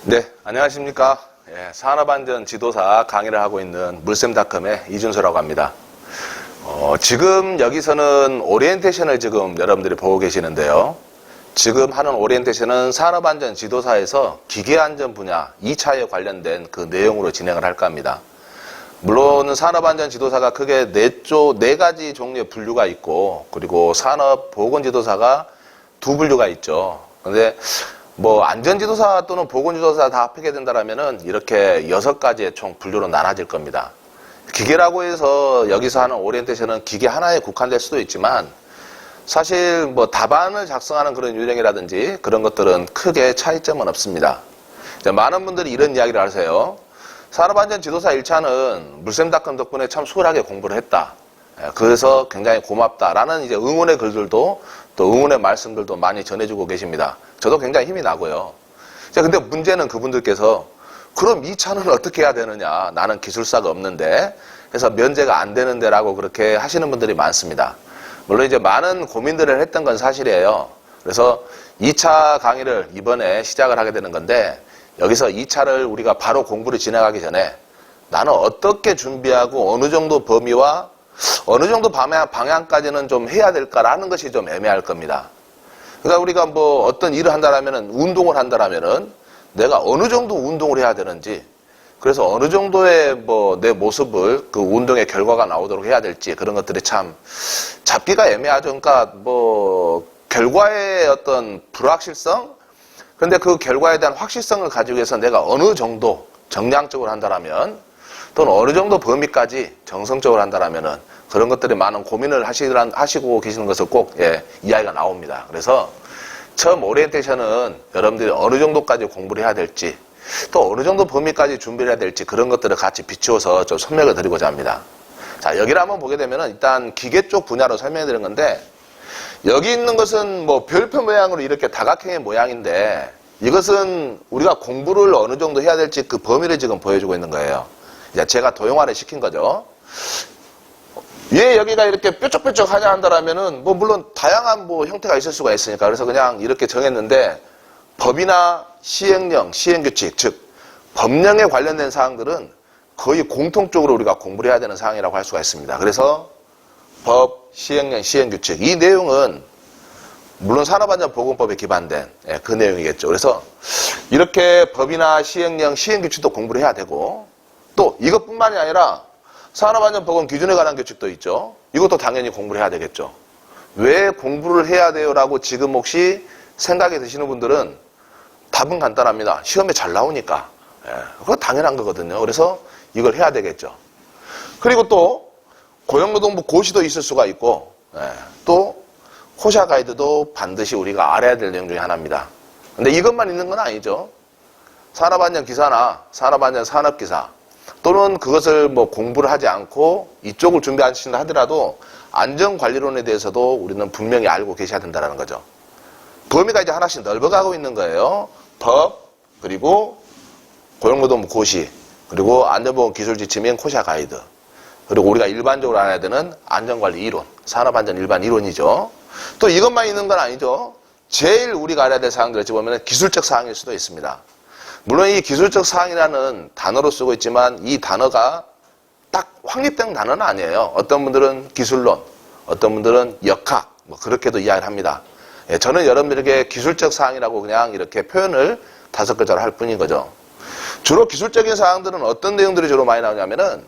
네, 안녕하십니까. 산업안전 지도사 강의를 하고 있는 물샘닷컴의 이준서라고 합니다. 지금 여기서는 오리엔테이션을 지금 여러분들이 보고 계시는데요. 지금 하는 오리엔테이션은 산업안전 지도사에서 기계안전 분야 2차에 관련된 그 내용으로 진행을 할까 합니다. 물론 산업안전 지도사가 크게 네 가지 종류의 분류가 있고, 그리고 산업보건지도사가 두 분류가 있죠. 근데 안전지도사 또는 보건지도사 다 합하게 된다면은 이렇게 6가지의 총 분류로 나눠질 겁니다. 기계라고 해서 여기서 하는 오리엔테이션은 기계 하나에 국한될 수도 있지만, 사실 답안을 작성하는 그런 요령이라든지 그런 것들은 크게 차이점은 없습니다. 많은 분들이 이런 이야기를 하세요. 산업안전 지도사 1차는 물샘닷컴 덕분에 참 수월하게 공부를 했다. 그래서 굉장히 고맙다라는 이제 응원의 글들도 또 응원의 말씀들도 많이 전해주고 계십니다. 저도 굉장히 힘이 나고요. 근데 문제는 그분들께서 그럼 2차는 어떻게 해야 되느냐? 나는 기술사가 없는데 해서 면제가 안 되는데라고 그렇게 하시는 분들이 많습니다. 물론 이제 많은 고민들을 했던 건 사실이에요. 그래서 2차 강의를 이번에 시작을 하게 되는 건데, 여기서 2차를 우리가 바로 공부를 진행하기 전에 나는 어떻게 준비하고 어느 정도 범위와 어느 정도 방향까지는 좀 해야 될까라는 것이 좀 애매할 겁니다. 그러니까 우리가 어떤 일을 한다라면은, 운동을 한다라면은 내가 어느 정도 운동을 해야 되는지, 그래서 어느 정도의 내 모습을 그 운동의 결과가 나오도록 해야 될지, 그런 것들이 참 잡기가 애매하죠. 그러니까 결과의 어떤 불확실성, 그런데 그 결과에 대한 확실성을 가지기 위해서 내가 어느 정도 정량적으로 한다라면, 또는 어느 정도 범위까지 정성적으로 한다라면은 그런 것들이 많은 고민을 하시고 계시는 것을 꼭 이야기가 나옵니다. 그래서 처음 오리엔테이션은 여러분들이 어느 정도까지 공부를 해야 될지, 또 어느 정도 범위까지 준비를 해야 될지, 그런 것들을 같이 비추어서 좀 설명을 드리고자 합니다. 자, 여기를 한번 보게 되면은 일단 기계 쪽 분야로 설명해 드린 건데, 여기 있는 것은 별표 모양으로 이렇게 다각형의 모양인데, 이것은 우리가 공부를 어느 정도 해야 될지 그 범위를 지금 보여주고 있는 거예요. 이제 제가 도형화를 시킨 거죠. 왜 여기가 이렇게 뾰족뾰족 하냐 한다라면은 물론 다양한 형태가 있을 수가 있으니까, 그래서 그냥 이렇게 정했는데, 법이나 시행령, 시행규칙, 즉 법령에 관련된 사항들은 거의 공통적으로 우리가 공부를 해야 되는 사항이라고 할 수가 있습니다. 그래서 법, 시행령, 시행규칙, 이 내용은 물론 산업안전보건법에 기반된 그 내용이겠죠. 그래서 이렇게 법이나 시행령, 시행규칙도 공부를 해야 되고, 또 이것뿐만이 아니라 산업안전보건 기준에 관한 규칙도 있죠. 이것도 당연히 공부를 해야 되겠죠. 왜 공부를 해야 돼요? 라고 지금 혹시 생각이 드시는 분들은 답은 간단합니다. 시험에 잘 나오니까. 그거 당연한 거거든요. 그래서 이걸 해야 되겠죠. 그리고 또 고용노동부 고시도 있을 수가 있고, 또 코샤 가이드도 반드시 우리가 알아야 될 내용 중에 하나입니다. 근데 이것만 있는 건 아니죠. 산업안전 기사나 산업안전 산업기사, 또는 그것을 공부를 하지 않고 이쪽을 준비하신다 하더라도 안전관리론에 대해서도 우리는 분명히 알고 계셔야 된다는 거죠. 범위가 이제 하나씩 넓어가고 있는 거예요. 법, 그리고 고용노동부 고시, 그리고 안전보건기술지침인 코샤 가이드, 그리고 우리가 일반적으로 알아야 되는 안전관리 이론, 산업안전 일반 이론이죠. 또 이것만 있는 건 아니죠. 제일 우리가 알아야 될 사항들 어찌 보면 기술적 사항일 수도 있습니다. 물론 이 기술적 사항이라는 단어로 쓰고 있지만 이 단어가 딱 확립된 단어는 아니에요. 어떤 분들은 기술론, 어떤 분들은 역학, 그렇게도 이야기를 합니다. 저는 여러분들에게 기술적 사항이라고 그냥 이렇게 표현을 5글자로 할 뿐인 거죠. 주로 기술적인 사항들은 어떤 내용들이 주로 많이 나오냐면은,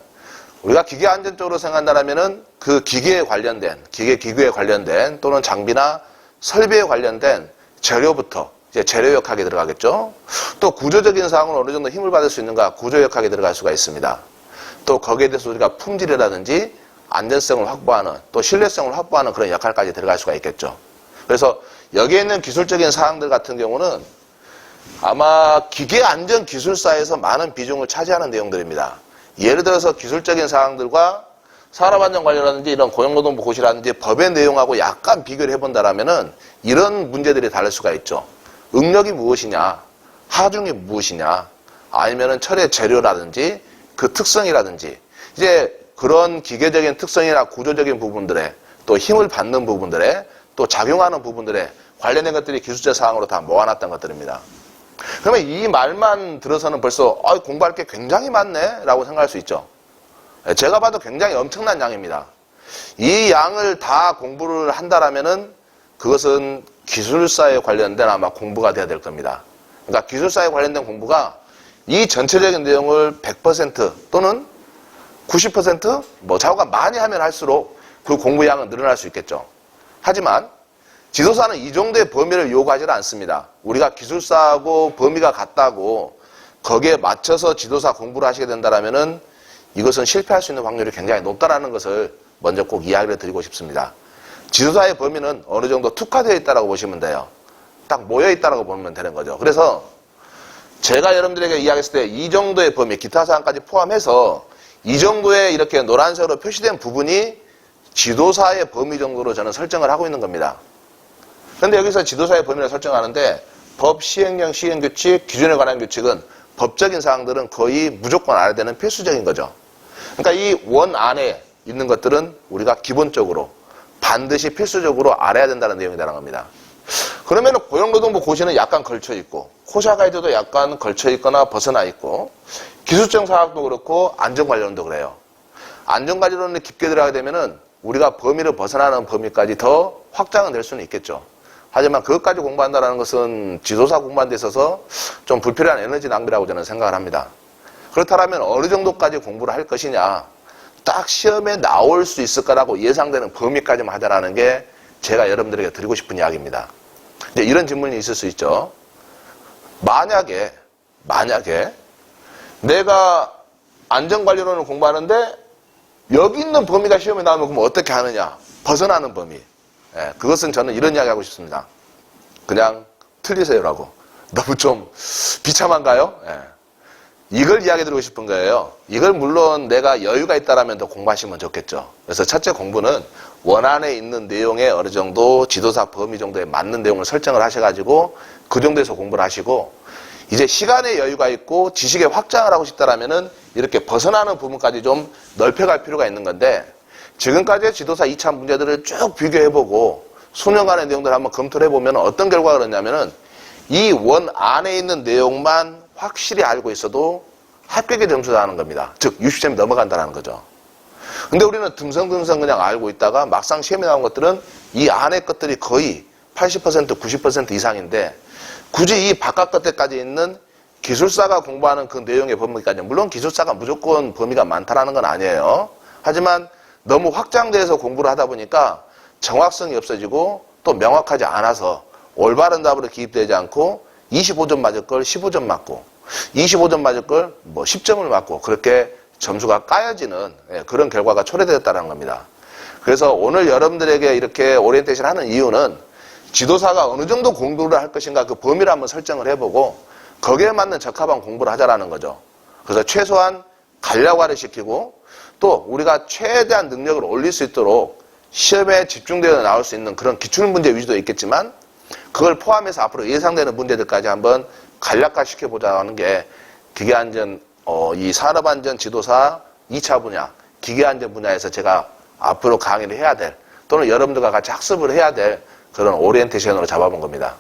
우리가 기계 안전 쪽으로 생각한다면은 그 기계에 관련된, 기구에 관련된, 또는 장비나 설비에 관련된 재료부터 이제 재료역학에 들어가겠죠. 또 구조적인 사항은 어느 정도 힘을 받을 수 있는가, 구조역학에 들어갈 수가 있습니다. 또 거기에 대해서 우리가 품질이라든지 안전성을 확보하는, 또 신뢰성을 확보하는 그런 역할까지 들어갈 수가 있겠죠. 그래서 여기에 있는 기술적인 사항들 같은 경우는 아마 기계 안전 기술사에서 많은 비중을 차지하는 내용들입니다. 예를 들어서 기술적인 사항들과 산업안전 관련이라든지 이런 고용노동부 고시라든지 법의 내용하고 약간 비교를 해본다라면은 이런 문제들이 다를 수가 있죠. 응력이 무엇이냐, 하중이 무엇이냐, 아니면은 철의 재료라든지 그 특성이라든지, 이제 그런 기계적인 특성이나 구조적인 부분들에, 또 힘을 받는 부분들에, 또 작용하는 부분들에 관련된 것들이 기술적 사항으로 다 모아놨던 것들입니다. 그러면 이 말만 들어서는 벌써 공부할 게 굉장히 많네 라고 생각할 수 있죠. 제가 봐도 굉장히 엄청난 양입니다. 이 양을 다 공부를 한다라면은 그것은 기술사에 관련된 아마 공부가 돼야 될 겁니다. 그러니까 기술사에 관련된 공부가 이 전체적인 내용을 100% 또는 90% 좌우가 많이 하면 할수록 그 공부량은 늘어날 수 있겠죠. 하지만 지도사는 이 정도의 범위를 요구하지 않습니다. 우리가 기술사하고 범위가 같다고 거기에 맞춰서 지도사 공부를 하시게 된다면은 이것은 실패할 수 있는 확률이 굉장히 높다는 것을 먼저 꼭 이야기를 드리고 싶습니다. 지도사의 범위는 어느 정도 특화되어 있다고 보시면 돼요. 딱 모여 있다고 보면 되는 거죠. 그래서 제가 여러분들에게 이야기했을 때 이 정도의 범위, 기타 사항까지 포함해서 이 정도의 이렇게 노란색으로 표시된 부분이 지도사의 범위 정도로 저는 설정을 하고 있는 겁니다. 그런데 여기서 지도사의 범위를 설정하는데 법, 시행령, 시행규칙, 기준에 관한 규칙은 법적인 사항들은 거의 무조건 알아야 되는 필수적인 거죠. 그러니까 이 원 안에 있는 것들은 우리가 기본적으로 반드시 필수적으로 알아야 된다는 내용이라는 겁니다. 그러면 고용노동부 고시는 약간 걸쳐 있고 코샤 가이드도 약간 걸쳐 있거나 벗어나 있고 기술적 사학도 그렇고 안전관리론도 그래요. 안전관리론에 깊게 들어가게 되면은 우리가 범위를 벗어나는 범위까지 더 확장은 될 수는 있겠죠. 하지만 그것까지 공부한다는 것은 지도사 공부하는 데 있어서 좀 불필요한 에너지 낭비라고 저는 생각을 합니다. 그렇다면 어느 정도까지 공부를 할 것이냐, 딱 시험에 나올 수 있을 거라고 예상되는 범위까지만 하자라는 게 제가 여러분들에게 드리고 싶은 이야기입니다. 이제 이런 질문이 있을 수 있죠. 만약에 내가 안전관리론을 공부하는데 여기 있는 범위가 시험에 나오면 그럼 어떻게 하느냐? 벗어나는 범위. 그것은 저는 이런 이야기 하고 싶습니다. 그냥 틀리세요라고. 너무 좀 비참한가요? 이걸 이야기 드리고 싶은 거예요. 이걸 물론 내가 여유가 있다라면 더 공부하시면 좋겠죠. 그래서 첫째 공부는 원안에 있는 내용에 어느 정도 지도사 범위 정도에 맞는 내용을 설정을 하셔가지고 그 정도에서 공부를 하시고 이제 시간의 여유가 있고 지식의 확장을 하고 싶다라면은 이렇게 벗어나는 부분까지 좀 넓혀갈 필요가 있는 건데 지금까지의 지도사 2차 문제들을 쭉 비교해보고 수년간의 내용들을 한번 검토를 해보면 어떤 결과가 그러냐면은 이 원 안에 있는 내용만 확실히 알고 있어도 합격의 점수를 하는 겁니다. 즉 60점이 넘어간다는 거죠. 근데 우리는 듬성듬성 그냥 알고 있다가 막상 시험에 나온 것들은 이 안에 것들이 거의 80% 90% 이상인데 굳이 이 바깥 끝에까지 있는 기술사가 공부하는 그 내용의 범위까지 물론 기술사가 무조건 범위가 많다라는 건 아니에요. 하지만 너무 확장돼서 공부를 하다 보니까 정확성이 없어지고 또 명확하지 않아서 올바른 답으로 기입되지 않고 25점 맞을 걸 15점 맞고 25점 맞을 걸 10점을 맞고 그렇게 점수가 까여지는 그런 결과가 초래되었다는 겁니다. 그래서 오늘 여러분들에게 이렇게 오리엔테이션 하는 이유는 지도사가 어느 정도 공부를 할 것인가 그 범위를 한번 설정을 해보고 거기에 맞는 적합한 공부를 하자라는 거죠. 그래서 최소한 간략화를 시키고 또 우리가 최대한 능력을 올릴 수 있도록 시험에 집중되어 나올 수 있는 그런 기출문제 위주도 있겠지만 그걸 포함해서 앞으로 예상되는 문제들까지 한번 간략화 시켜보자는 게 기계안전 이 산업안전 지도사 2차 분야 기계안전 분야에서 제가 앞으로 강의를 해야 될 또는 여러분들과 같이 학습을 해야 될 그런 오리엔테이션으로 잡아본 겁니다.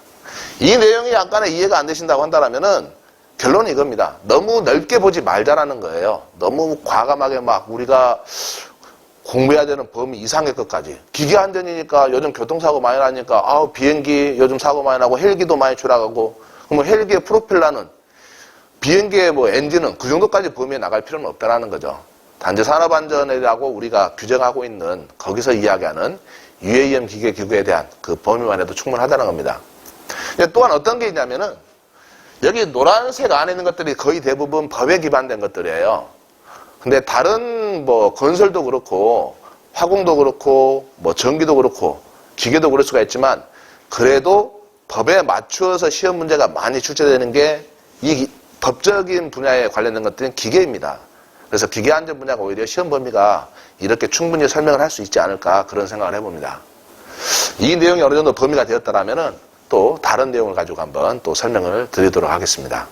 이 내용이 약간의 이해가 안 되신다고 한다면은 결론이 이겁니다. 너무 넓게 보지 말자라는 거예요. 너무 과감하게 막 우리가 공부해야 되는 범위 이상의 것까지. 기계안전이니까 요즘 교통사고 많이 나니까 비행기 요즘 사고 많이 나고 헬기도 많이 추락하고 그럼 헬기의 프로펠러는 비행기의 엔진은 그 정도까지 범위에 나갈 필요는 없다는 거죠. 단지 산업안전이라고 우리가 규정하고 있는 거기서 이야기하는 UAM 기계기구에 대한 그 범위만 해도 충분하다는 겁니다. 또한 어떤 게 있냐면은 여기 노란색 안에 있는 것들이 거의 대부분 법에 기반된 것들이에요. 근데 다른 건설도 그렇고 화공도 그렇고 전기도 그렇고 기계도 그럴 수가 있지만 그래도 법에 맞추어서 시험 문제가 많이 출제되는 게 이 법적인 분야에 관련된 것들은 기계입니다. 그래서 기계안전 분야가 오히려 시험 범위가 이렇게 충분히 설명을 할 수 있지 않을까 그런 생각을 해봅니다. 이 내용이 어느 정도 범위가 되었다라면은 또 다른 내용을 가지고 한번 또 설명을 드리도록 하겠습니다.